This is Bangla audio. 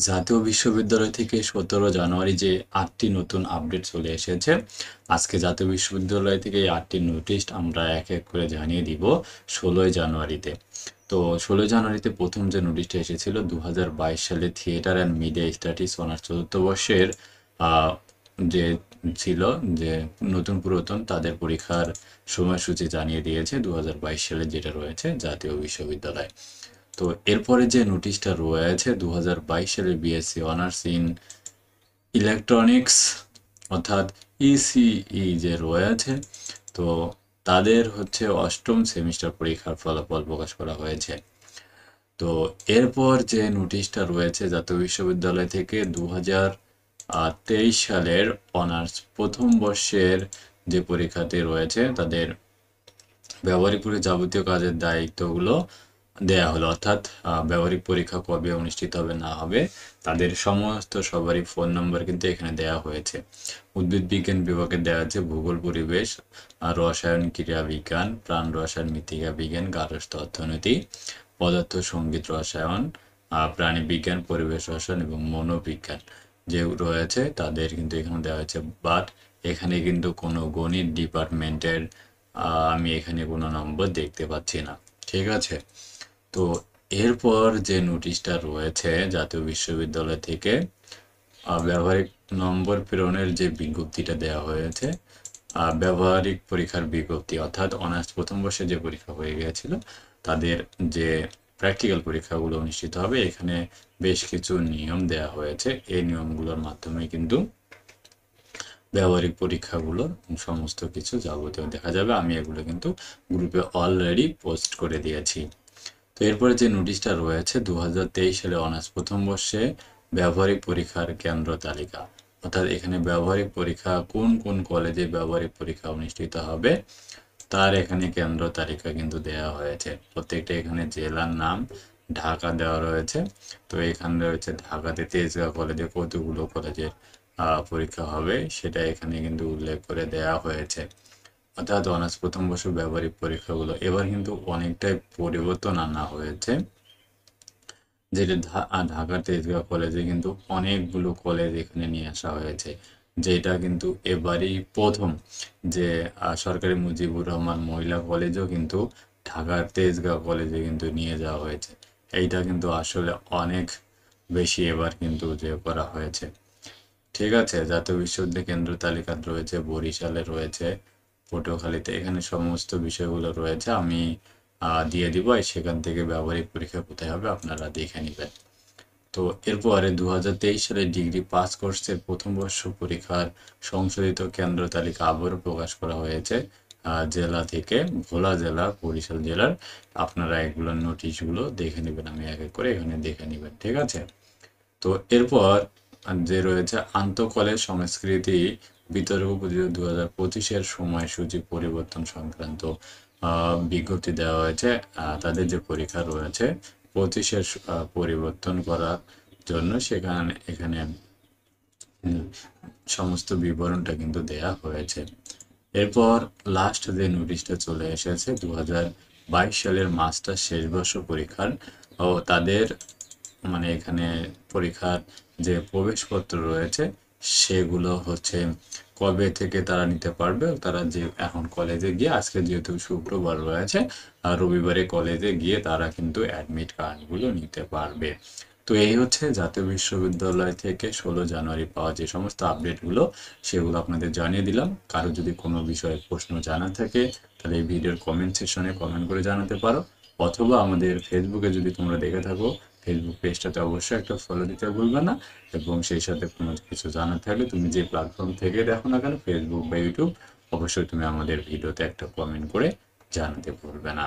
জাতীয় বিশ্ববিদ্যালয় থেকে 17 জানুয়ারি যে 8টি নতুন আপডেট চলে এসেছে। আজকে জাতীয় বিশ্ববিদ্যালয় থেকে এই 8টি নোটিশ আমরা এক এক করে জানিয়ে দিব 16 জানুয়ারিতে। তো 16 জানুয়ারিতে প্রথম যে নোটিশটা এসেছিল 2022 সালে theatre and media studies honours চতুর্থ বর্ষের আহ, যে ছিল যে নতুন পুরাতন তাদের পরীক্ষার সময়সূচি জানিয়ে দিয়েছে 2022 সালে যেটা রয়েছে জাতীয় বিশ্ববিদ্যালয়। তো এরপরে যে নোটিশটা রয়েছে 2022 সালে বিএসসি অনার্স ইন ইলেকট্রনিক্স অর্থাৎ ইসিই যে রয়েছে, তো তাদের হচ্ছে অষ্টম সেমিস্টার পরীক্ষার ফলাফল প্রকাশ করা হয়েছে। তো এরপর যে নোটিশটা রয়েছে জাতীয় বিশ্ববিদ্যালয় থেকে 2023 সালের অনার্স প্রথম বর্ষের যে পরীক্ষার্থী রয়েছে তাদের ব্যবহারিক পরীক্ষা যাবতীয় কাজের দায়িত্বগুলো দেয়া হলো, অর্থাৎ ব্যবহারিক পরীক্ষা কবে অনুষ্ঠিত হবে না হবে তাদের সমস্ত সবারই ফোন নম্বর কিন্তু এখানে দেয়া হয়েছে। উদ্ভিদ বিজ্ঞান বিভাগে দেওয়া আছে ভূগোল পরিবেশ, রসায়ন ক্রিয়া বিজ্ঞান, প্রাণ রসায়ন মৃত্তিকা বিজ্ঞান, গার্হস্থ্য অর্থনীতি, পদার্থ সঙ্গীত রসায়ন, প্রাণী বিজ্ঞান, পরিবেশ রসায়ন এবং মনোবিজ্ঞান যে রয়েছে তাদের কিন্তু এখানে দেওয়া হয়েছে। বাট এখানে কিন্তু কোনো গণিত ডিপার্টমেন্টের আমি এখানে কোনো নম্বর দেখতে পাচ্ছি না। ঠিক আছে, তো এরপর যে নোটিশটা রয়েছে জাতীয় বিশ্ববিদ্যালয় থেকে ব্যবহারিক নম্বর প্রেরণের যে বিজ্ঞপ্তিটা দেওয়া হয়েছে, ব্যবহারিক পরীক্ষার বিজ্ঞপ্তি, অর্থাৎ অনার্স প্রথম বর্ষে যে পরীক্ষা হয়ে গিয়েছিল তাদের যে প্র্যাকটিক্যাল পরীক্ষাগুলো অনুষ্ঠিত হবে এখানে বেশ কিছু নিয়ম দেওয়া হয়েছে। এই নিয়মগুলোর মাধ্যমে কিন্তু ব্যবহারিক পরীক্ষাগুলো সমস্ত কিছু যাবতীয় দেখা যাবে। আমি এগুলো কিন্তু গ্রুপে অলরেডি পোস্ট করে দিয়েছি। তো এরপরে যে নোটিশটা রয়েছে 2023 সালে অনার্স প্রথম বর্ষে ব্যবহারিক পরীক্ষার কেন্দ্র তালিকা, অর্থাৎ এখানে ব্যবহারিক পরীক্ষা কোন কোন কলেজে ব্যবহারিক পরীক্ষা অনুষ্ঠিত হবে তার এখানে কেন্দ্র তালিকা কিন্তু দেওয়া হয়েছে। প্রত্যেকটা এখানে জেলার নাম ঢাকা দেওয়া রয়েছে। তো এখানে রয়েছে ঢাকাতে তেজগাঁও কলেজে কতগুলো কলেজের পরীক্ষা হবে সেটা এখানে কিন্তু উল্লেখ করে দেওয়া হয়েছে। অর্থাৎ অনার্স প্রথম বর্ষ ব্যবহারিক পরীক্ষাগুলো এবার কিন্তু অনেকটাই পরিবর্তন আনা হয়েছে, যেটা ঢাকার তেজগাঁও কলেজে কিন্তু অনেকগুলো কলেজ এখানে নিয়ে আসা হয়েছে, যেটা কিন্তু এবারই প্রথম যে সরকারি মুজিবুর রহমান মহিলা কলেজও কিন্তু ঢাকার তেজগাঁও কলেজে কিন্তু নিয়ে যাওয়া হয়েছে। এইটা কিন্তু আসলে অনেক বেশি এবার কিন্তু যে করা হয়েছে। ঠিক আছে, জাতীয় বিশ্ববিদ্যালয় কেন্দ্র তালিকায় রয়েছে বরিশালে রয়েছে, পটুয়াখালীতে, এখানে সমস্ত বিষয়গুলো রয়েছে। আমি দিয়ে দিব, আর সেখান থেকে ব্যবহারিক পরীক্ষা কোথায় হবে আপনারা দেখে নেবেন। তো এরপরে 2023 সালে ডিগ্রি পাস কোর্সের প্রথম বর্ষ পরীক্ষার সংশোধিত কেন্দ্র তালিকা আবারও প্রকাশ করা হয়েছে জেলা থেকে। ভোলা জেলা, বরিশাল জেলার আপনারা এগুলোর নোটিশগুলো দেখে নেবেন, আমি এক এক করে এখানে দেখে নেবেন। ঠিক আছে, তো এরপর যে রয়েছে আন্তঃকলেজ সংস্কৃতি বিতর্ক প্রতিযোগিতা 2025-এর সময়সূচি পরিবর্তন সংক্রান্ত বিজ্ঞপ্তি দেওয়া হয়েছে। তাদের যে পরীক্ষা রয়েছে 25-এর পরিবর্তন করার জন্য সেখানে এখানে সমস্ত বিবরণটা কিন্তু দেয়া হয়েছে। এরপর লাস্ট যে নোটিশটা চলে এসেছে 2022 সালের মাস্টার শেষ বর্ষ পরীক্ষার ও তাদের মানে এখানে পরীক্ষার যে প্রবেশপত্র রয়েছে সেগুলো হচ্ছে কবে থেকে তারা নিতে পারবে। তারা যে এখন কলেজে গিয়ে, আজকে যেহেতু শুক্রবার রয়েছে আর রবিবারে কলেজে গিয়ে তারা কিন্তু অ্যাডমিট কার্ডগুলো নিতে পারবে। তো এই হচ্ছে জাতীয় বিশ্ববিদ্যালয় থেকে 16 জানুয়ারি পাওয়া যে সমস্ত আপডেটগুলো সেগুলো আপনাদের জানিয়ে দিলাম। কারো যদি কোনো বিষয়ে প্রশ্ন জানা থাকে তাহলে এই ভিডিওর কমেন্ট সেকশনে কমেন্ট করে জানাতে পারো, অথবা আমাদের ফেসবুকে যদি তোমরা দেখে থাকো ফেসবুক পেজটাতে অবশ্যই একটা ফলো দিতে ভুলবে না। এবং সেই সাথে কোনো কিছু জানার থাকলে তুমি যে প্ল্যাটফর্ম থেকে দেখো না কেন, ফেসবুক বা ইউটিউব, অবশ্যই তুমি আমাদের ভিডিওতে একটা কমেন্ট করে জানাতে ভুলবে না।